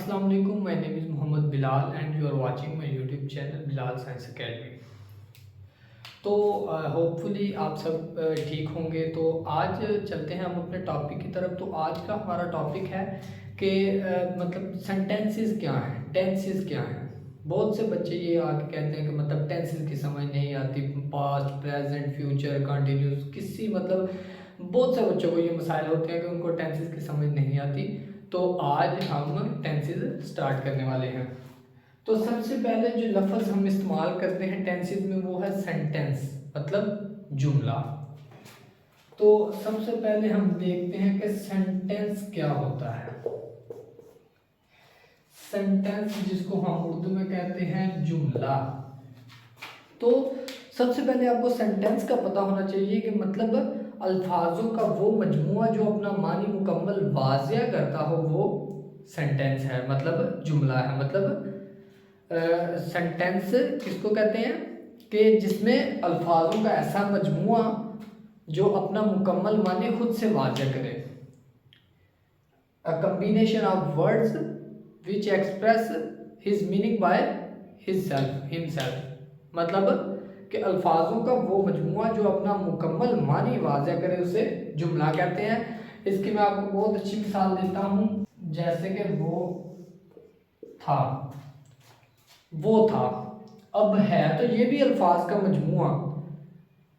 अस्सलाम वालेकुम, my name is Mohammad Bilal and you are watching my YouTube channel Bilal science academy. तो hopefully आप सब ठीक होंगे। तो आज चलते हैं हम अपने टॉपिक की तरफ। तो आज का हमारा टॉपिक है कि मतलब सेंटेंसेस क्या हैं, टेंसेस क्या हैं। बहुत से बच्चे ये आके कहते हैं कि मतलब टेंसेस की समझ नहीं आती, पास्ट, प्रेजेंट, फ्यूचर, कंटिन्यूस, किसी मतलब बहुत से बच्चों को ये मसाइल होते हैं कि उनको टेंसेस की समझ नहीं आती। तो आज हम टेंसेस स्टार्ट करने वाले हैं। तो सबसे पहले जो लफ्ज़ हम इस्तेमाल करते हैं टेंसेस में वो है सेंटेंस, मतलब जुमला। तो सबसे पहले हम देखते हैं कि सेंटेंस क्या होता है। सेंटेंस जिसको हम उर्दू में कहते हैं जुमला। तो सबसे पहले आपको सेंटेंस का पता होना चाहिए कि मतलब अल्फाजों का वो मजमुआ जो अपना मानी मुकम्मल वाज़िया करता हो, वो सेंटेंस है, मतलब जुमला है। मतलब सेंटेंस किसको कहते हैं कि जिसमें अल्फाजों का ऐसा मजमुआ जो अपना मुकम्मल मानी खुद से वाज़िया करे। अ combination of words which express his meaning by himself. मतलब कि अल्फाजों का वो मजमुआ जो अपना मुकम्मल मानी वाज़िया करे, उसे जुमला कहते हैं। इसकी मैं आपको बहुत अच्छी मिसाल देता हूँ, जैसे कि वो था, अब है। तो ये भी अल्फाज का मजमुआ,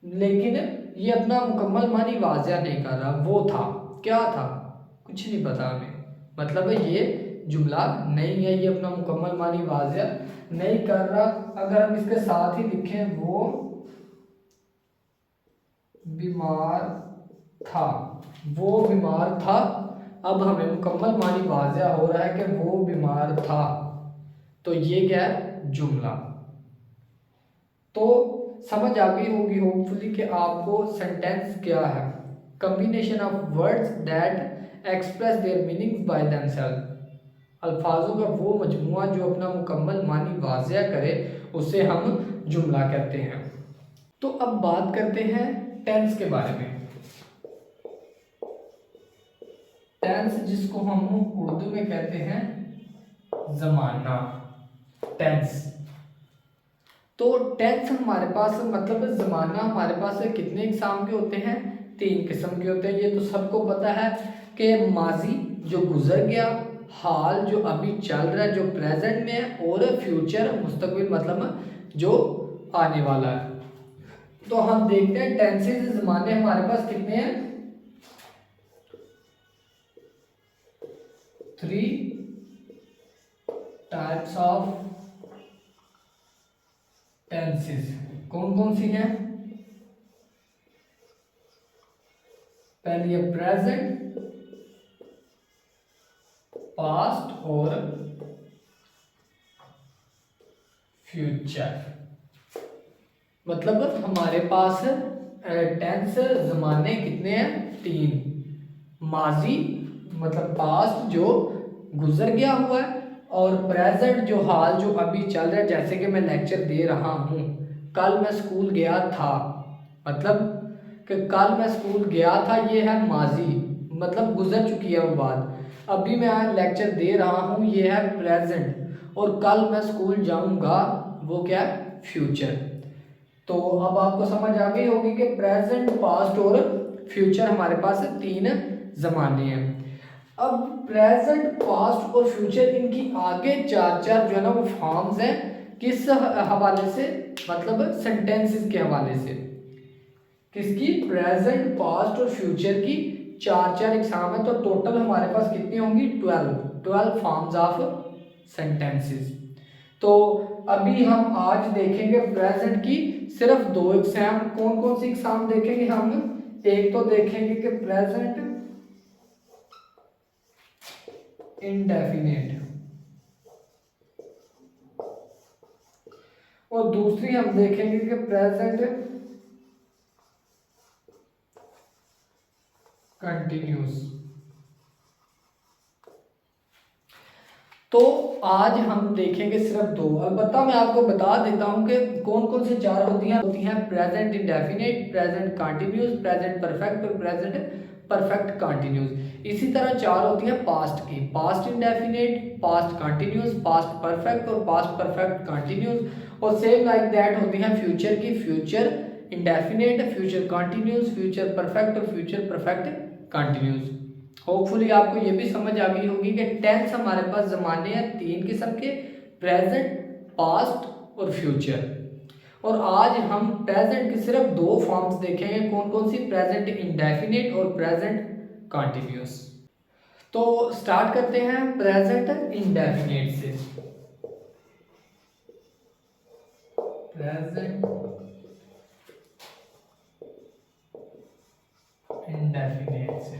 लेकिन ये अपना मुकम्मल मानी वाज़िया नहीं कर रहा। वो था, क्या था, कुछ नहीं पता हमें, मतलब ये जुमला नहीं है, ये अपना मुकम्मल मानी वाज़िया नहीं कर रहा। अगर हम इसके साथ ही लिखें वो बीमार था, वो बीमार था, अब हमें मुकम्मल मानी वाज़िया हो रहा है कि वो बीमार था। तो ये क्या है, जुमला। तो समझ आ गई होगी होपफुली कि आपको सेंटेंस क्या है। Combination of words that express their meanings by themselves. अल्फाजों का वो मजमुआ जो अपना मुकम्मल मानी वाज़िया करे, उसे हम जुमला कहते हैं। तो अब बात करते हैं टेंस के बारे में। टेंस जिसको हम उर्दू में कहते हैं ज़माना, टेंस। तो टेंस हमारे पास मतलब ज़माना हमारे पास कितने इकसाम के होते हैं, 3 किस्म के होते हैं। ये तो सबको पता है कि माजी जो गुजर गया, हाल जो अभी चल रहा है, जो प्रेजेंट में है, और फ्यूचर मुस्तकबिल मतलब जो आने वाला है। तो हम देखते हैं टेंसेस ज़माने हमारे पास कितने हैं, 3 टाइप्स ऑफ टेंसेस। कौन कौन सी हैं? पहली है प्रेजेंट, पास्ट और फ्यूचर। मतलब हमारे पास टेंस जमाने कितने हैं, 3। माजी मतलब पास्ट जो गुजर गया हुआ है, और प्रेजेंट जो हाल जो अभी चल रहा है। जैसे कि मैं लेक्चर दे रहा हूँ, कल मैं स्कूल गया था, मतलब कि कल मैं स्कूल गया था, ये है माजी, मतलब गुजर चुकी है वो बात। अभी मैं लेक्चर दे रहा हूँ, ये है प्रेजेंट, और कल मैं स्कूल जाऊँगा, वो क्या है, फ्यूचर। तो अब आपको समझ आ गई होगी कि प्रेजेंट, पास्ट और फ्यूचर हमारे पास 3 जमाने हैं। अब प्रेजेंट, पास्ट और फ्यूचर, इनकी आगे 4 जो है ना वो फॉर्म्स हैं। किस हवाले से, मतलब सेंटेंसेस के हवाले से। किसकी, प्रेजेंट, पास्ट और फ्यूचर की 4 एग्जाम है। तो टोटल हमारे पास कितनी होंगी, 12 फॉर्म्स ऑफ सेंटेंसेस। तो अभी हम आज देखेंगे प्रेजेंट की सिर्फ 2 एग्जाम। कौन कौन सी एग्जाम देखेंगे हम? एक तो देखेंगे कि प्रेजेंट इंडेफिनिट, और दूसरी हम देखेंगे कि प्रेजेंट कंटिन्यूस। तो आज हम देखेंगे सिर्फ 2। अलबत्ता मैं आपको बता देता हूं कि कौन कौन सी 4 होती हैं present indefinite, present continuous, present perfect और प्रेजेंट परफेक्ट कंटिन्यूस। इसी तरह चार होती है पास्ट की, past indefinite, past continuous, past perfect और पास्ट परफेक्ट कंटिन्यूस। और सेम लाइक दैट होती है फ्यूचर की, future indefinite, future continuous, future perfect और फ्यूचर परफेक्ट कंटिन्यूस। होपफुली आपको ये भी समझ आ गई होगी कि टेंस हमारे पास जमाने हैं तीन किस्म के, प्रेजेंट, पास्ट और फ्यूचर। और आज हम प्रेजेंट की सिर्फ दो फॉर्म्स देखेंगे, कौन कौन सी, प्रेजेंट इंडेफिनिट और प्रेजेंट कंटिन्यूस। तो स्टार्ट करते हैं प्रेजेंट इंडेफिनिट से। प्रेजेंट इंडेफिनिट से,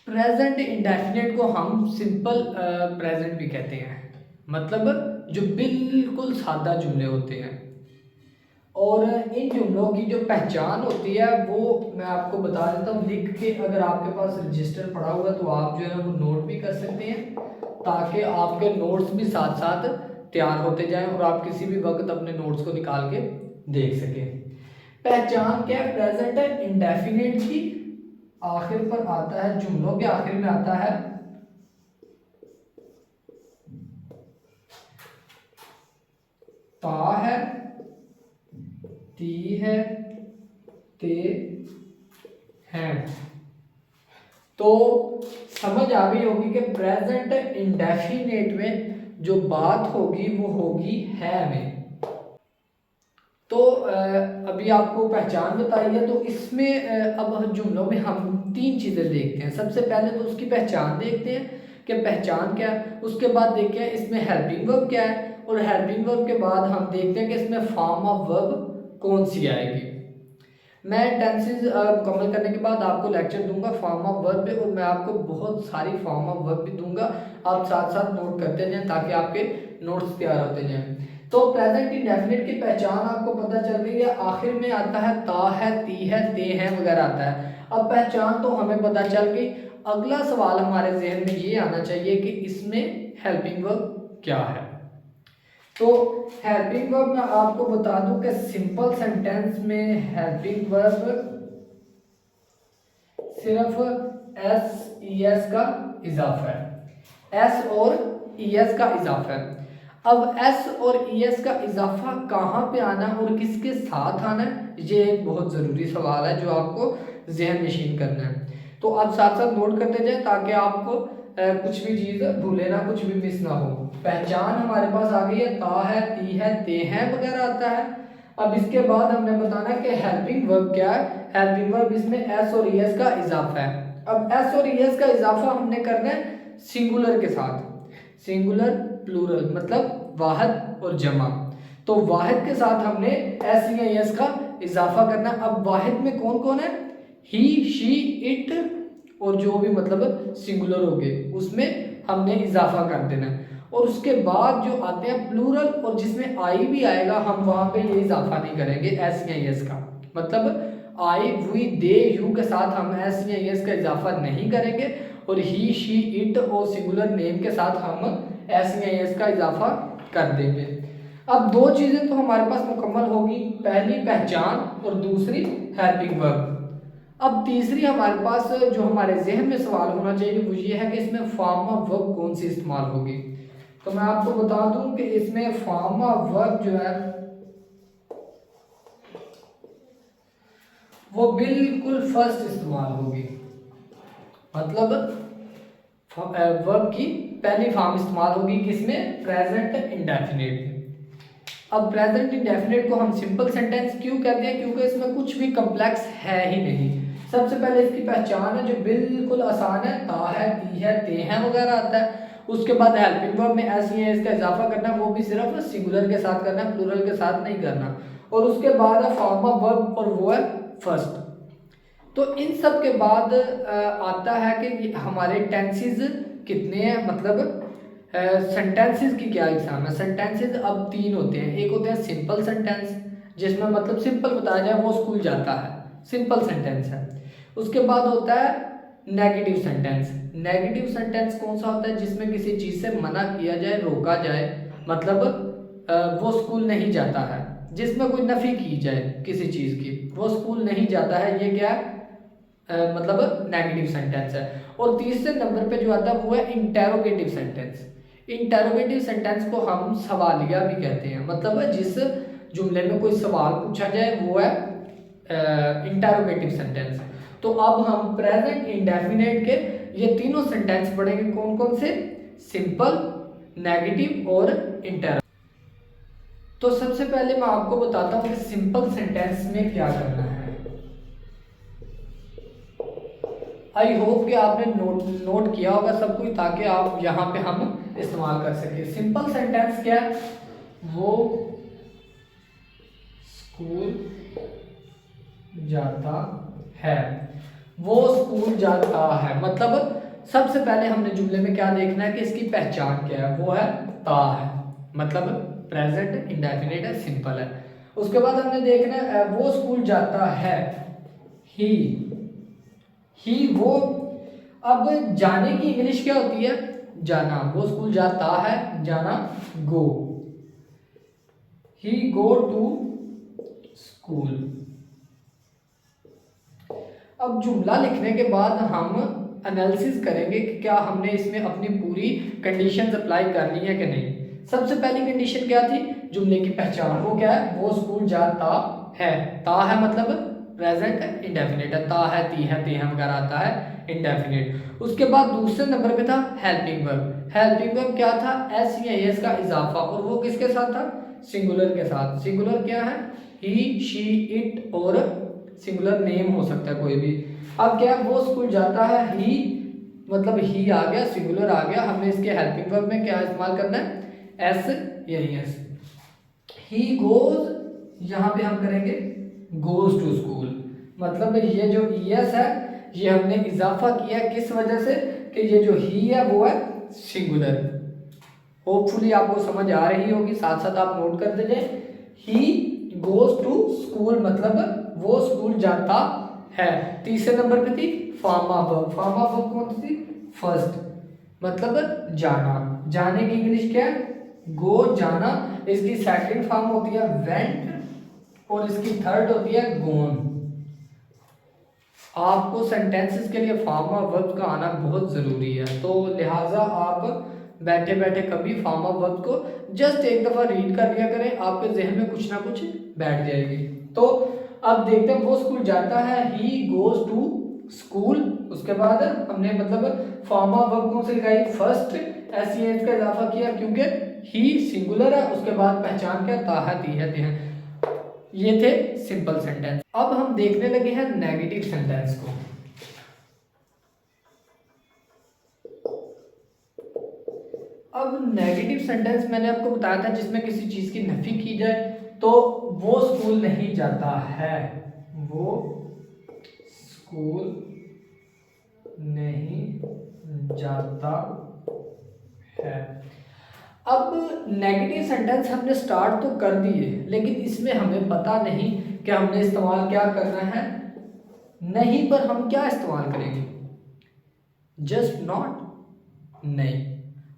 प्रेजेंट इंडेफिनिट को हम सिंपल प्रेजेंट भी कहते हैं, मतलब जो बिल्कुल सादा जुमले होते हैं। और इन जुमलों की जो पहचान होती है वो मैं आपको बता देता हूँ लिख के, अगर आपके पास रजिस्टर पड़ा हुआ है तो आप जो है वो नोट भी कर सकते हैं, ताकि आपके नोट्स भी साथ साथ तैयार होते जाएं और आप किसी भी वक्त अपने नोट्स को निकाल के देख सकें। पहचान क्या है प्रेजेंट इंडेफिनिट की, आखिर पर आता है, जुमलों के आखिर में आता है ता है, ती है, ते हैं। तो समझ आ गई होगी कि प्रेजेंट इंडेफिनिट में जो बात होगी वो होगी है में। तो अभी आपको पहचान बताई है, तो इसमें अब जुमलों में हम तीन चीज़ें देखते हैं। सबसे पहले तो उसकी पहचान देखते हैं कि पहचान क्या है, उसके बाद देखते हैं इसमें हेल्पिंग वर्ब क्या है, और हेल्पिंग वर्ब के बाद हम देखते हैं कि इसमें फॉर्म ऑफ वर्ब कौन सी आएगी। मैं टेंसेस मुकम्मल करने के बाद आपको लेक्चर दूंगा फॉर्म ऑफ वर्ब पे, और मैं आपको बहुत सारी फॉर्म ऑफ वर्ब भी दूंगा, आप साथ साथ नोट करते जाएं ताकि आपके नोट्स तैयार होते जाएं। तो प्रेजेंट इंडेफिनिट की पहचान आपको पता चल गई है, आखिर में आता है ता है, ती है, ते है वगैरह आता है। अब पहचान तो हमें पता चल गई, अगला सवाल हमारे जहन में ये आना चाहिए कि इसमें हेल्पिंग वर्ब क्या है। तो हेल्पिंग वर्ब मैं आपको बता दूं कि सिंपल सेंटेंस में हेल्पिंग वर्ब सिर्फ एस ई एस का इजाफा है, एस और ई एस का इजाफा है। अब एस और ई एस का इजाफा कहाँ पे आना है और किसके साथ आना है, ये एक बहुत ज़रूरी सवाल है जो आपको जहन नशीन करना है। तो आप साथ साथ नोट करते जाएं ताकि आपको कुछ भी चीज़ भूले ना, कुछ भी मिस ना हो। पहचान हमारे पास आ गई है, ता है, ती है, ते हैं वगैरह आता है। अब इसके बाद हमने बताना कि हेल्पिंग वर्ब क्या है। हेल्पिंग वर्ब इसमें एस और ई एस का इजाफा है। अब एस और ई एस का इजाफा हमने करना है सिंगुलर के साथ, सिंगुलर प्लूरल मतलब वाहिद और जमा। तो वाहिद के साथ हमने एस या एस का इजाफा करना। अब वाहिद में कौन कौन है, ही, शी, इट और जो भी मतलब सिंगुलर हो गए उसमें हमने इजाफा कर देना है। और उसके बाद जो आते हैं प्लूरल और जिसमें आई भी आएगा, हम वहां पे ये इजाफा नहीं करेंगे एस या एस का, मतलब आई, वी, दे, यू के साथ हम एस या एस का इजाफा नहीं करेंगे। और ही, शी, इट और सिंगुलर नेम के साथ हम एस या एस का इजाफा कर देंगे। अब दो चीजें तो हमारे पास मुकम्मल होगी, पहली पहचान और दूसरी हेल्पिंग वर्ब। अब तीसरी हमारे पास जो हमारे जहन में सवाल होना चाहिए वो ये है कि इसमें फॉर्म ऑफ वर्ब कौन सी इस्तेमाल होगी। तो मैं आपको बता दूं कि इसमें फॉर्म ऑफ वर्ब जो है वो बिल्कुल फर्स्ट इस्तेमाल होगी, मतलब वर्ब की पहली फॉर्म इस्तेमाल होगी किसमें, प्रेजेंट इंडेफिनिट में। अब प्रेजेंट इंडेफिनिट को हम सिंपल सेंटेंस क्यों कहते हैं, क्योंकि इसमें कुछ भी कॉम्प्लेक्स है ही नहीं। सबसे पहले इसकी पहचान है जो बिल्कुल आसान है, ता है, ती है, ते हैं वगैरह आता है। उसके बाद हेल्पिंग वर्ब में एस या एस का इजाफा करना, वो भी सिर्फ सिंगुलर के साथ करना, प्लूरल के साथ नहीं करना। और उसके बाद है फॉर्म ऑफ वर्ब और वो है फर्स्ट। तो इन सब के बाद आता है कि हमारे टेंसेस कितने हैं, मतलब सेंटेंसेस की क्या एग्जाम है। सेंटेंसेस अब तीन होते हैं, एक होते हैं सिंपल सेंटेंस जिसमें मतलब सिंपल बताया जाए वो स्कूल जाता है, सिंपल सेंटेंस है। उसके बाद होता है नेगेटिव सेंटेंस। नेगेटिव सेंटेंस कौन सा होता है, जिसमें किसी चीज़ से मना किया जाए, रोका जाए, मतलब वो स्कूल नहीं जाता है, जिसमें कोई नफी की जाए किसी चीज़ की, वो स्कूल नहीं जाता है, ये क्या है, मतलब नेगेटिव सेंटेंस है। और तीसरे नंबर पे जो आता है वो है इंटेरोगेटिव सेंटेंस। इंटेरोगेटिव सेंटेंस को हम सवालिया भी कहते हैं, मतलब जिस जुमले में कोई सवाल पूछा जाए वो है इंटेरोगेटिव सेंटेंस। तो अब हम प्रेजेंट इंडेफिनेट के ये तीनों सेंटेंस पढ़ेंगे, कौन कौन से, सिंपल, नेगेटिव और इंटेरो। तो सबसे पहले मैं आपको बताता हूँ कि सिंपल सेंटेंस में क्या करना है। आई होप कि आपने नोट किया होगा सब कुछ, ताकि आप यहाँ पे हम इस्तेमाल कर सके। सिंपल सेंटेंस क्या है, वो स्कूल जाता है, वो स्कूल जाता है। मतलब सबसे पहले हमने जुमले में क्या देखना है कि इसकी पहचान क्या है, वो है ता है, मतलब प्रेजेंट इंडेफिनिट है, सिंपल है। उसके बाद हमने देखना है वो स्कूल जाता है, ही वो। अब जाने की इंग्लिश क्या होती है, जाना। वो स्कूल जाता है, जाना, गो। ही गो टू स्कूल। अब जुमला लिखने के बाद हम एनालिसिस करेंगे कि क्या हमने इसमें अपनी पूरी कंडीशंस अप्लाई कर ली है कि नहीं। सबसे पहली कंडीशन क्या थी, जुमले की पहचान, वो क्या है, वो स्कूल जाता है। ता है मतलब प्रेजेंट इंडेफिनिट है, ता है, ती है, ते है वगैरह आता है इंडेफिनिट। उसके बाद दूसरे नंबर पे था हेल्पिंग वर्ब। हेल्पिंग वर्ब क्या था, एस या एस का इजाफा, और वो किसके साथ था, सिंगुलर के साथ। सिंगुलर क्या है, ही, शी, इट, और सिंगुलर नेम हो सकता है कोई भी। अब क्या, वो स्कूल जाता है, ही मतलब ही आ गया, सिंगुलर आ गया, हमने इसके हेल्पिंग वर्ब में क्या इस्तेमाल करना है, एस या एस। ही गोज, यहाँ पे हम करेंगे गोज टू स्कूल, मतलब ये जो ईएस है ये हमने इजाफा किया किस वजह से, कि ये जो ही है वो है सिंगुलर। होपफुली आपको समझ आ रही होगी, साथ साथ आप नोट कर दीजिए। ही गोज टू स्कूल मतलब वो स्कूल जाता है। तीसरे नंबर पे थी फार्मा वर्ब। फार्मा वर्ब कौन सी थी, फर्स्ट, मतलब जाना। जाने की इंग्लिश क्या है, गो, जाना। इसकी सेकंड फॉर्म होती है वेंट, और इसकी थर्ड होती है गोन। आपको सेंटेंसेस के लिए फार्मा वर्ब का आना बहुत ज़रूरी है, तो लिहाजा आप बैठे बैठे कभी फार्मा वर्ब को जस्ट एक दफ़ा रीड कर लिया करें, आपके जहन में कुछ ना कुछ बैठ जाएगी। तो अब देखते हैं, वो स्कूल जाता है, ही गोज टू स्कूल। उसके बाद हमने मतलब फार्मा वर्ब कौन सी लगाई, फर्स्ट एस का इजाफा किया क्योंकि ही सिंगुलर है। उसके बाद पहचान क्या, ता है, ती है, ते है। ये थे सिंपल सेंटेंस। अब हम देखने लगे हैं नेगेटिव सेंटेंस को। अब नेगेटिव सेंटेंस मैंने आपको बताया था जिसमें किसी चीज की नफी की जाए, तो वो स्कूल नहीं जाता है, वो स्कूल नहीं जाता है। अब नेगेटिव सेंटेंस हमने स्टार्ट तो कर दिए, लेकिन इसमें हमें पता नहीं कि हमने इस्तेमाल क्या करना है। नहीं पर हम क्या इस्तेमाल करेंगे, जस्ट नॉट, नहीं,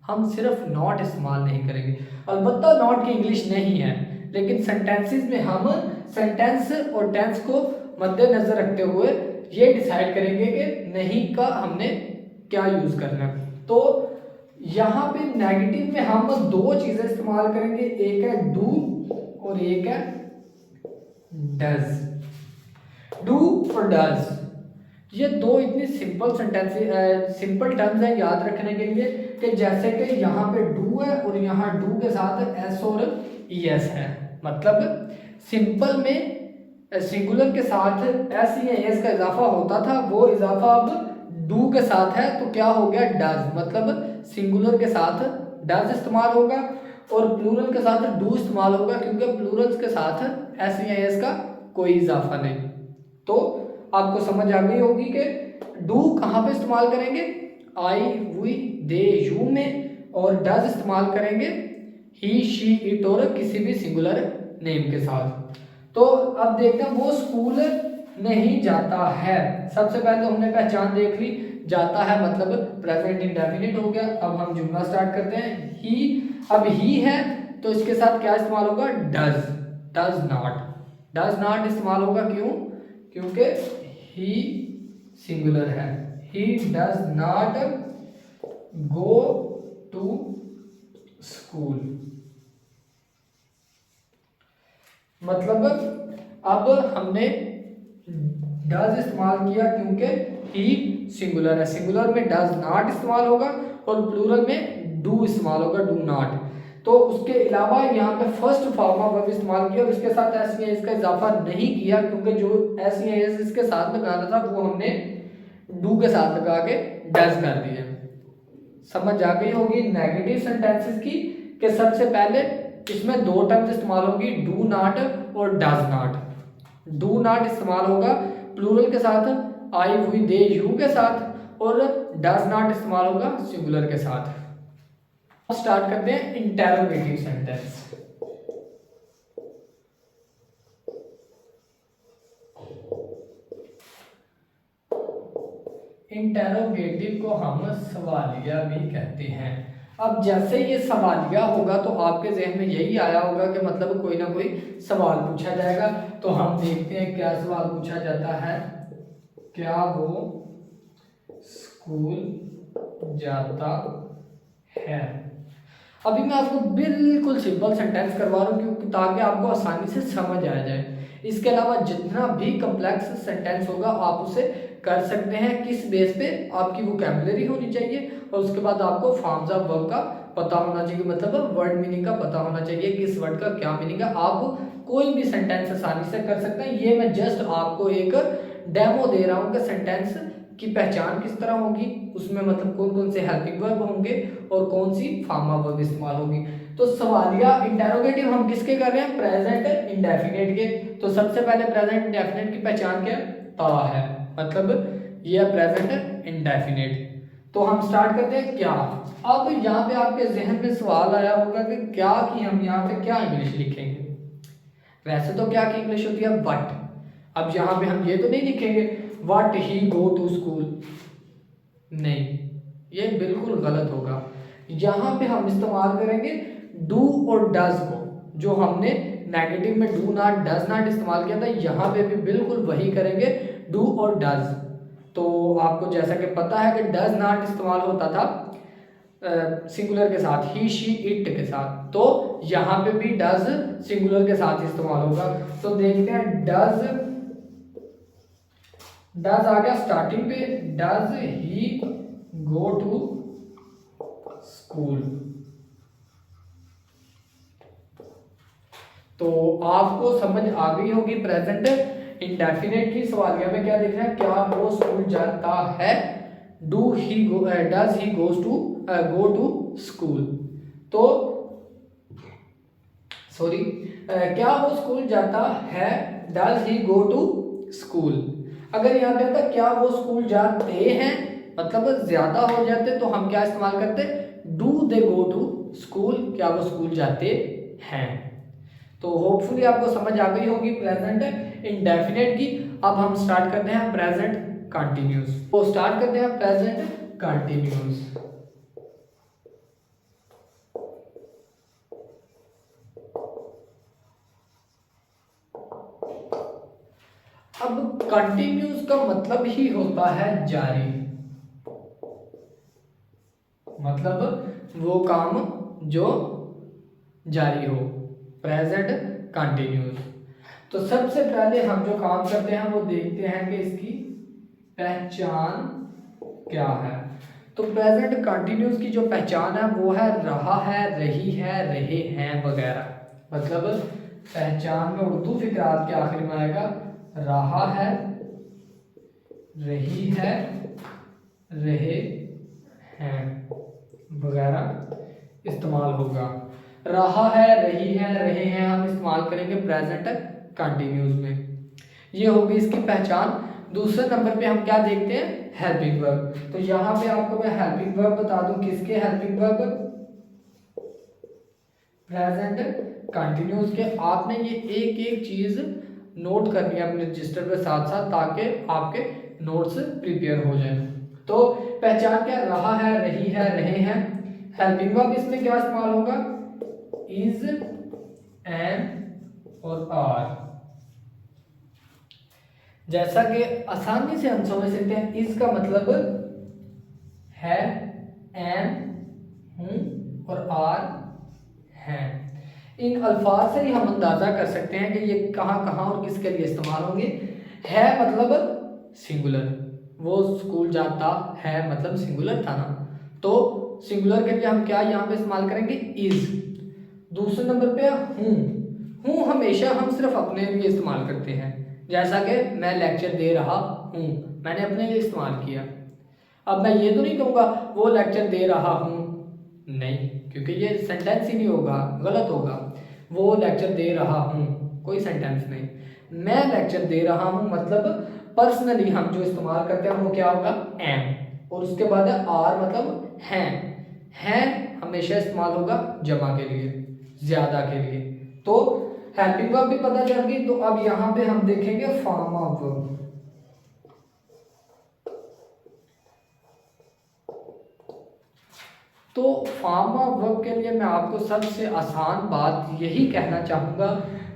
हम सिर्फ नॉट इस्तेमाल नहीं करेंगे। अलबत्ता नॉट की इंग्लिश नहीं है, लेकिन सेंटेंसेस में हम सेंटेंस और टेंस को मद्देनजर रखते हुए ये डिसाइड करेंगे कि नहीं का हमने क्या यूज करना है। तो यहाँ पे नेगेटिव में हम दो चीजें इस्तेमाल करेंगे, एक है डू और एक है डज। डू और डज ये दो इतनी सिंपल सेंटेंस सिंपल टर्म्स हैं याद रखने के लिए, कि जैसे कि यहाँ पे डू है और यहाँ डू के साथ एस और ई एस है। मतलब सिंपल में सिंगुलर के साथ एस या एस का इजाफा होता था, वो इजाफा अब डू के साथ है, तो क्या हो गया, डज। मतलब सिंगुलर के साथ डज इस्तेमाल होगा और प्लूरल के साथ डू इस्तेमाल होगा, क्योंकि प्लूरल्स के साथ एस या एस का कोई इजाफा नहीं। तो आपको समझ आ गई होगी कि डू कहाँ पे इस्तेमाल करेंगे, आई, वी, दे, यू में, और डज इस्तेमाल करेंगे ही, शी, इट और किसी भी सिंगुलर नेम के साथ। तो अब देखते हैं, वो स्कूल नहीं जाता है। सबसे पहले तो हमने पहचान देख ली, जाता है मतलब प्रेजेंट इंडेफिनिट हो गया। अब हम जुमला स्टार्ट करते हैं। ही, अब ही है तो इसके साथ क्या इस्तेमाल होगा, does. Does not, does not इस्तेमाल होगा, क्यों, क्योंकि ही सिंगुलर है। He does not go to school. मतलब अब हमने डज इस्तेमाल किया क्योंकि ही सिंगुलर है, सिंगुलर में डज नॉट इस्तेमाल होगा और प्लूरल में डू इस्तेमाल होगा, डू नॉट। तो उसके अलावा यहाँ पे फर्स्ट फॉर्म ऑफ वर्ब इस्तेमाल किया और इसके साथ एस ई एस का इजाफा नहीं किया क्योंकि जो एस ई एस इसके साथ लगाना था वो हमने डू के साथ लगा के डज कर दिया। समझ आ गई होगी नेगेटिव सेंटेंसेस की कि सबसे पहले इसमें दो टर्म्स इस्तेमाल होगी, डू नॉट और डज नॉट। डू नॉट इस्तेमाल होगा प्लूरल के साथ, आई हुई दे यू के साथ, और डज नॉट इस्तेमाल होगा सिंगुलर के साथ। स्टार्ट करते हैं इंटेरोगेटिव सेंटेंस। इंटेरोगेटिव को हम सवालिया भी कहते हैं। अब जैसे ये सवालिया होगा तो आपके जहन में यही आया होगा कि मतलब कोई ना कोई सवाल पूछा जाएगा। तो हम देखते हैं क्या सवाल पूछा जाता है। क्या वो स्कूल जाता है? अभी मैं आपको बिल्कुल सिंपल सेंटेंस करवा रहा हूँ क्योंकि ताकि आपको आसानी से समझ आ जाए। इसके अलावा जितना भी कम्प्लेक्स सेंटेंस होगा आप उसे कर सकते हैं। किस बेस पे? आपकी वोकैबुलरी होनी चाहिए और उसके बाद आपको फॉर्म्स ऑफ वर्ब का पता होना चाहिए, मतलब वर्ड मीनिंग का पता होना चाहिए, किस वर्ड का क्या मीनिंग है। आप कोई भी सेंटेंस आसानी से कर सकते हैं। ये मैं जस्ट आपको एक डेमो दे रहा हूँ कि सेंटेंस की पहचान किस तरह होगी, उसमें मतलब कौन कौन से हेल्पिंग वर्ब होंगे और कौन सी फॉर्म ऑफ वर्ब इस्तेमाल होगी। तो सवालिया इंटेरोगेटिव हम किसके कर रहे हैं? प्रेजेंट इंडेफिनेट के। तो सबसे पहले प्रेजेंट इंडेफिनेट की पहचान क्या ता है, मतलब ये है प्रेजेंट इंडेफिनेट। तो हम स्टार्ट करते हैं क्या। अब यहाँ पे आपके जहन में सवाल आया होगा कि क्या की हम यहाँ पे क्या इंग्लिश लिखेंगे। वैसे तो क्या की इंग्लिश होती है बट। अब यहाँ पे हम ये तो नहीं लिखेंगे what he go to school, नहीं, ये बिल्कुल गलत होगा। यहाँ पे हम इस्तेमाल करेंगे डू और डज को, जो हमने नेगेटिव में डू नॉट डज नॉट इस्तेमाल किया था, यहाँ पे भी बिल्कुल वही करेंगे, डू और डज। तो आपको जैसा कि पता है कि डज नॉट इस्तेमाल होता था सिंगुलर के साथ, ही शी इट के साथ, तो यहाँ पे भी डज सिंगुलर के साथ इस्तेमाल होगा। तो देखते हैं डज आ गया स्टार्टिंग पे, does he go to school. तो आपको समझ आ गई होगी प्रेजेंट इंडेफिनेट की सवालिया में क्या देख रहे हैं, क्या वो स्कूल जाता है, do he go does he goes to go to school. तो सॉरी, क्या वो स्कूल जाता है, does he go to school. अगर यहाँ पे आता क्या वो स्कूल जाते हैं, मतलब ज्यादा हो जाते, तो हम क्या इस्तेमाल करते, do they go to school, क्या वो स्कूल जाते हैं। तो होपफुली आपको समझ आ गई होगी प्रेजेंट इंडेफिनेट की। अब हम स्टार्ट करते हैं प्रेजेंट कंटिन्यूस। तो स्टार्ट करते हैं प्रेजेंट कंटिन्यूस। अब कंटिन्यूस का मतलब ही होता है जारी, मतलब वो काम जो जारी हो, प्रेजेंट कंटिन्यूस। तो सबसे पहले हम जो काम करते हैं वो देखते हैं कि इसकी पहचान क्या है। तो प्रेजेंट कंटिन्यूस की जो पहचान है वो है रहा है, रही है, रहे हैं वगैरह। मतलब पहचान में उर्दू फिक्रात के आखिर में आएगा रहा है, रही है, रहे हैं वगैरह इस्तेमाल होगा। रहा है, रही है, रहे हैं हम इस्तेमाल करेंगे प्रेजेंट कंटिन्यूस में। ये होगी इसकी पहचान। दूसरे नंबर पे हम क्या देखते हैं, हेल्पिंग वर्ब। तो यहाँ पे आपको मैं हेल्पिंग वर्ब बता दूं, किसके हेल्पिंग वर्ब, प्रेजेंट कंटिन्यूस के। आपने ये एक एक चीज नोट करनी है अपने रजिस्टर पे साथ साथ, ताकि आपके नोट्स प्रिपेयर हो जाए। तो पहचान क्या, रहा है, रही है, रहे हैं। हेल्पिंग वर्ब इसमें क्या इस्तेमाल होगा, इज, एन और आर। जैसा कि आसानी से हम समझ सकते हैं, इज का मतलब है, एम, हूँ और आर हैं। इन अल्फाज से ही हम अंदाजा कर सकते हैं कि ये कहाँ कहाँ और किसके लिए इस्तेमाल होंगे। है मतलब सिंगुलर, वो स्कूल जाता है मतलब सिंगुलर था ना, तो सिंगुलर के लिए हम क्या यहाँ पे इस्तेमाल करेंगे, इज। दूसरे नंबर पे हूँ हमेशा हम सिर्फ अपने लिए इस्तेमाल करते हैं, जैसा कि मैं लेक्चर दे रहा हूँ, मैंने अपने लिए इस्तेमाल किया। अब मैं ये तो नहीं कहूँगा वो लेक्चर दे रहा हूँ, नहीं, क्योंकि ये सेंटेंस ही नहीं होगा, गलत होगा। वो लेक्चर दे रहा हूँ, कोई सेंटेंस नहीं। मैं लेक्चर दे रहा हूँ मतलब पर्सनली हम जो इस्तेमाल करते हैं वो क्या होगा, एम, और उसके बाद है आर मतलब हैं हमेशा इस्तेमाल होगा जमा के लिए, ज्यादा के लिए। तो हेल्पिंग वर्ब भी पता चल गई। तो अब यहाँ पे हम देखेंगे फॉर्म ऑफ वर्ब। तो फॉर्म ऑफ वर्ब के लिए मैं आपको सबसे आसान बात यही कहना चाहूँगा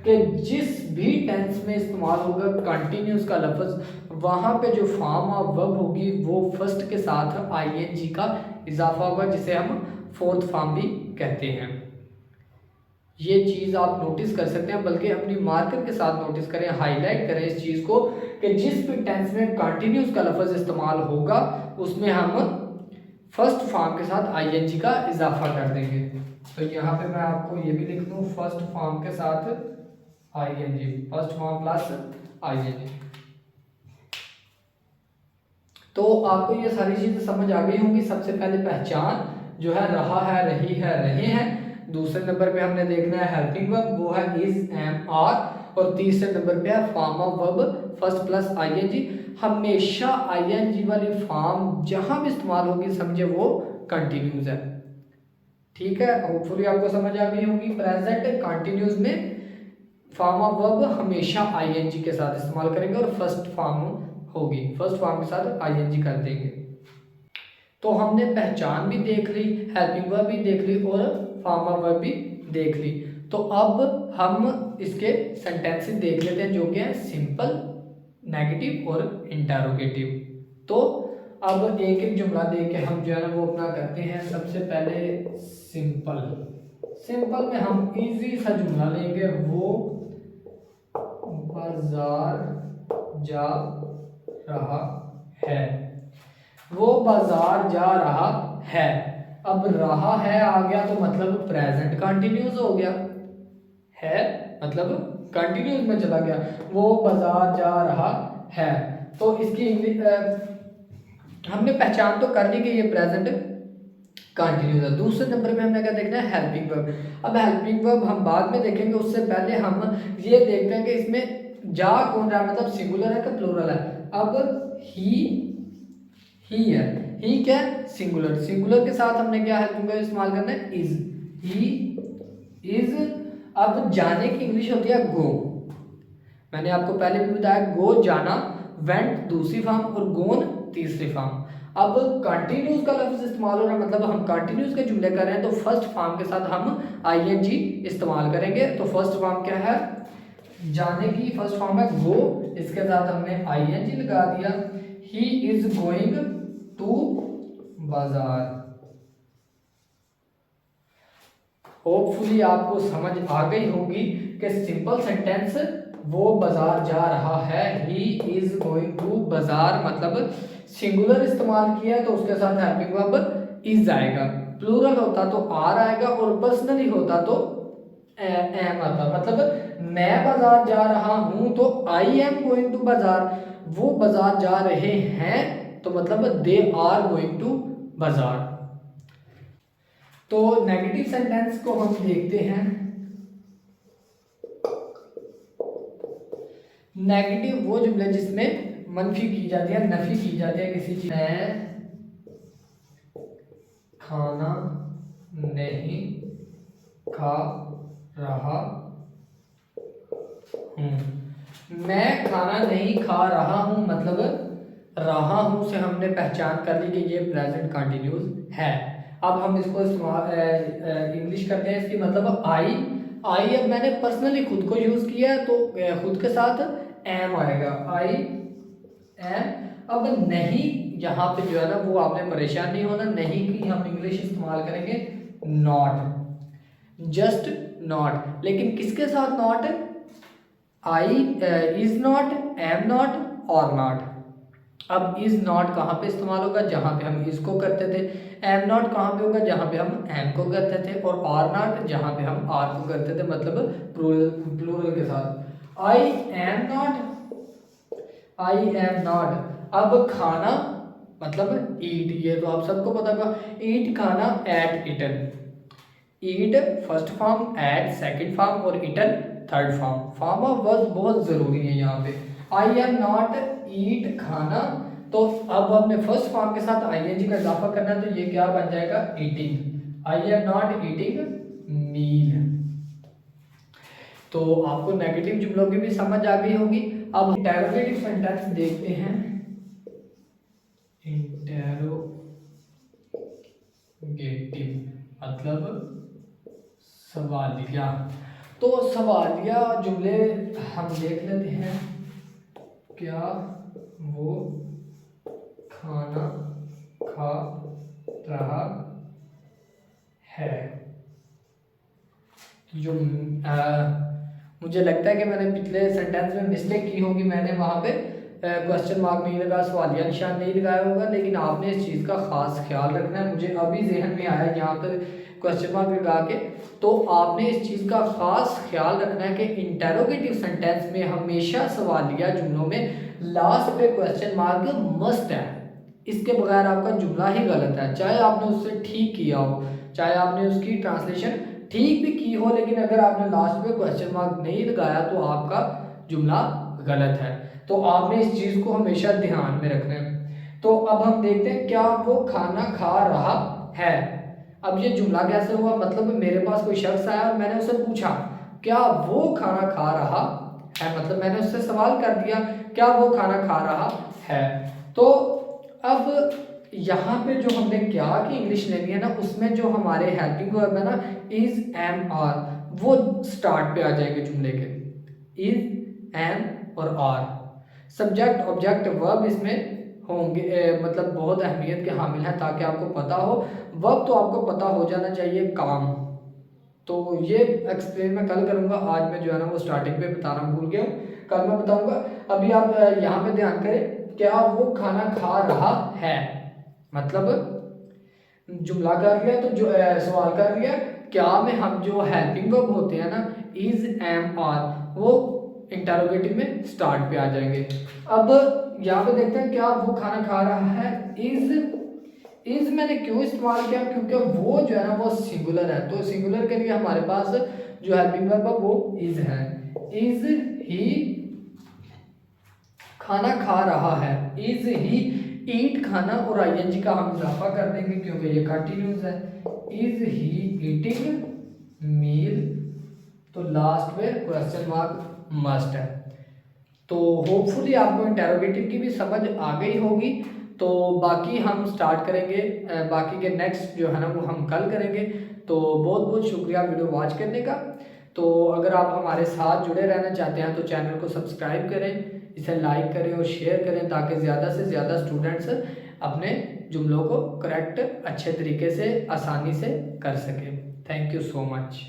कि जिस भी टेंस में इस्तेमाल होगा कंटिन्यूस का लफ्ज़, वहाँ पे जो फॉर्म ऑफ वर्ब होगी वो फर्स्ट के साथ आईएनजी का इजाफा होगा, जिसे हम फोर्थ फॉर्म भी कहते हैं। ये चीज़ आप नोटिस कर सकते हैं, बल्कि अपनी मार्कर के साथ नोटिस करें, हाईलाइट करें इस चीज़ को कि जिस भी टेंस में कंटिन्यूस का लफ्ज़ इस्तेमाल होगा उसमें हम फर्स्ट फॉर्म के साथ आईएनजी का इजाफा कर देंगे। तो यहाँ पे मैं आपको ये भी लिख दूँ, फर्स्ट फॉर्म के साथ ING, first form plus ING. तो आपको ये सारी चीज़ें समझ आ गई होंगी। सबसे पहले पहचान जो है, रहा है, रही है, रहे हैं। दूसरे नंबर पे हमने देखना है हेल्पिंग वर्ब, वो है इज, एम, आर। और तीसरे नंबर पे है form of verb first plus ING. हमेशा आईएनजी वाली फॉर्म जहां भी इस्तेमाल होगी समझे वो कंटिन्यूस है। ठीक है, होपफुली आपको समझ आ गई होगी। प्रेजेंट कंटिन्यूस में फॉर्म ऑफ वर्ब हमेशा आईएनजी के साथ इस्तेमाल करेंगे और फर्स्ट फॉर्म होगी, फर्स्ट फॉर्म के साथ आईएनजी कर देंगे। तो हमने पहचान भी देख ली, हेल्पिंग वर्ब भी देख ली और फॉर्म ऑफ वर्ब भी देख ली। तो अब हम इसके सेंटेंसेस देख लेते हैं जो कि हैं सिंपल, नेगेटिव और इंटरोगेटिव। तो अब एक एक जुमला देख के हम जो है ना वो अपना करते हैं। सबसे पहले सिंपल। सिंपल में हम इजी सा जुमला लेंगे, वो बाजार जा रहा है, वो बाजार जा रहा है। अब रहा है आ गया तो मतलब प्रेजेंट कंटिन्यूस हो गया, है मतलब कंटिन्यूस में चला गया, वो बाजार जा रहा है। तो इसकी हमने पहचान तो कर ली कि ये प्रेजेंट कंटिन्यूस है। दूसरे नंबर में हमने क्या देखना है, हेल्पिंग वर्ब। अब हेल्पिंग वर्ब हम बाद में देखेंगे, उससे पहले हम ये देखते हैं कि इसमें जा कौन रहा है, मतलब सिंगुलर है कि प्लूरल है। अब ही है, ही क्या है, सिंगुलर। सिंगुलर के साथ हमने क्या हेल्पिंग वर्ब इस्तेमाल करना है, इज, ही इज। अब जाने की इंग्लिश होती है गो, मैंने आपको पहले भी बताया, गो जाना, वेंट दूसरी फॉर्म और गोन तीसरी फॉर्म। अब कंटिन्यूस का लफ्ज इस्तेमाल हो रहा है, मतलब हम कंटिन्यूस के जुमले कर रहे हैं, तो फर्स्ट फॉर्म के साथ हम आईएनजी इस्तेमाल करेंगे। तो फर्स्ट फॉर्म क्या है, जाने की फर्स्ट फॉर्म है गो, इसके साथ हमने आईएनजी लगा दिया। ही इज गोइंग टू बाजार। होपफुली आपको समझ आ गई होगी कि सिंपल सेंटेंस वो बाजार जा रहा है, ही इज गोइंग टू बाजार, मतलब सिंगुलर इस्तेमाल किया तो उसके साथ हेल्पिंग वर्ब इज आएगा, प्लूरल होता तो आर आएगा और पर्सनली होता तो एम आता। मतलब मैं बाजार जा रहा हूं तो आई एम गोइंग टू बाजार, वो बाजार जा रहे हैं तो मतलब दे आर गोइंग टू बाजार। तो नेगेटिव सेंटेंस को हम देखते हैं। नेगेटिव वो जुमले जिसमें मनफी की जाती है, नफी की जाती है किसी चीज, मैं खाना नहीं खा रहा हूं। मैं खाना नहीं खा रहा हूं मतलब रहा हूं से हमने पहचान कर ली कि ये प्रेजेंट कंटिन्यूस है। अब हम इसको इंग्लिश करते हैं, इसकी मतलब आई अब मैंने पर्सनली खुद को यूज किया है तो खुद के साथ एम आएगा, आई अब नहीं यहाँ पे जो है ना वो आपने परेशान नहीं होना, नहीं की हम इंग्लिश इस्तेमाल करेंगे नॉट, जस्ट नॉट। लेकिन किसके साथ not? I, is not, am not और नॉट। अब इज नॉट कहाँ पे इस्तेमाल होगा? जहाँ पे हम इज को करते थे। एम नॉट कहाँ पे होगा? जहाँ पे हम एम को करते थे। और आर नॉट जहाँ पे हम आर को करते थे, मतलब प्लूरल के साथ। आई am not, I am not. अब खाना मतलब ईट, ये तो आप सबको पता होगा। ईट खाना, ate eaten. Eat first form, ate second form और eaten third form. Form of verb बहुत जरूरी है यहाँ पे। आई एम नॉट ईट खाना, तो अब हमने फर्स्ट फॉर्म के साथ आईएनजी का इजाफा करना है, तो ये क्या बन जाएगा? Eating. I am not eating meal. तो आपको नेगेटिव जुमलों की भी समझ आ गई होगी। अब इंटेरोगेटिव सेंटेंस देखते हैं। इंटेरोगेटिव मतलब सवालिया। तो सवालिया जुमले हम देख लेते हैं। क्या वो खाना खा रहा है? जो मुझे लगता है कि मैंने पिछले सेंटेंस में मिस्टेक की होगी, मैंने वहाँ पे क्वेश्चन मार्क नहीं लगा, सवालिया निशान नहीं लगाया होगा, लेकिन आपने इस चीज़ का खास ख्याल रखना है। मुझे अभी जहन में आया यहाँ पर क्वेश्चन मार्क लगा के, तो आपने इस चीज़ का खास ख्याल रखना है कि इंटेरोगेटिव सेंटेंस में हमेशा सवालिया जुमलों में लास्ट पे क्वेश्चन मार्क मस्ट है। इसके बगैर आपका जुमला ही गलत है, चाहे आपने उससे ठीक किया हो, चाहे आपने उसकी ट्रांसलेशन ठीक भी की हो, लेकिन अगर आपने लास्ट में क्वेश्चन मार्क नहीं लगाया तो आपका जुमला गलत है। तो आपने इस चीज़ को हमेशा ध्यान में रखना है। तो अब हम देखते हैं, क्या वो खाना खा रहा है? अब ये जुमला कैसे हुआ? मतलब मेरे पास कोई शख्स आया और मैंने उससे पूछा क्या वो खाना खा रहा है, मतलब मैंने उससे सवाल कर दिया क्या वो खाना खा रहा है। तो अब यहाँ पे जो हमने क्या की इंग्लिश लेनी है ना, उसमें जो हमारे हेल्पिंग वर्ब है ना, इज, एम, आर, वो स्टार्ट पे आ जाएंगे जुमले के। इज, एम और आर, सब्जेक्ट ऑब्जेक्ट वर्ब इसमें होंगे, मतलब बहुत अहमियत के हामिल हैं, ताकि आपको पता हो। वर्ब तो आपको पता हो जाना चाहिए, काम। तो ये एक्सप्लेन मैं कल करूँगा, आज मैं जो है ना वो स्टार्टिंग पे बताना भूल गया, कल मैं बताऊँगा। अभी आप यहाँ पे ध्यान करें, क्या वो खाना खा रहा है, मतलब जुमला कर लिया, तो जो सवाल कर लिया। क्या में हम जो हेल्पिंग वर्ब होते हैं ना, इज, एम, आर, वो इंटरोगेटिव में स्टार्ट पे आ जाएंगे। अब यहाँ पे देखते हैं, क्या वो खाना खा रहा है? इज मैंने क्यों इस्तेमाल किया? क्योंकि वो जो है ना वो सिंगुलर है, तो सिंगुलर के लिए हमारे पास जो हेल्पिंग वर्ब है वो इज है। इज ही खाना खा रहा है, इज ही ईट खाना, और आईएनजी का हम इजाफा कर देंगे क्योंकि ये कंटिन्यूस है। इज ही ईटिंग मील, तो लास्ट में क्वेश्चन मार्क मस्ट है। तो होपफुली आपको इंटेरोगेटिव की भी समझ आ गई होगी। तो बाकी हम स्टार्ट करेंगे, बाकी के नेक्स्ट जो है ना वो हम कल करेंगे। तो बहुत बहुत शुक्रिया वीडियो वॉच करने का। तो अगर आप हमारे साथ जुड़े रहना चाहते हैं तो चैनल को सब्सक्राइब करें, इसे लाइक करें और शेयर करें, ताकि ज़्यादा से ज़्यादा स्टूडेंट्स अपने जुमलों को करेक्ट अच्छे तरीके से आसानी से कर सकें। Thank you so much.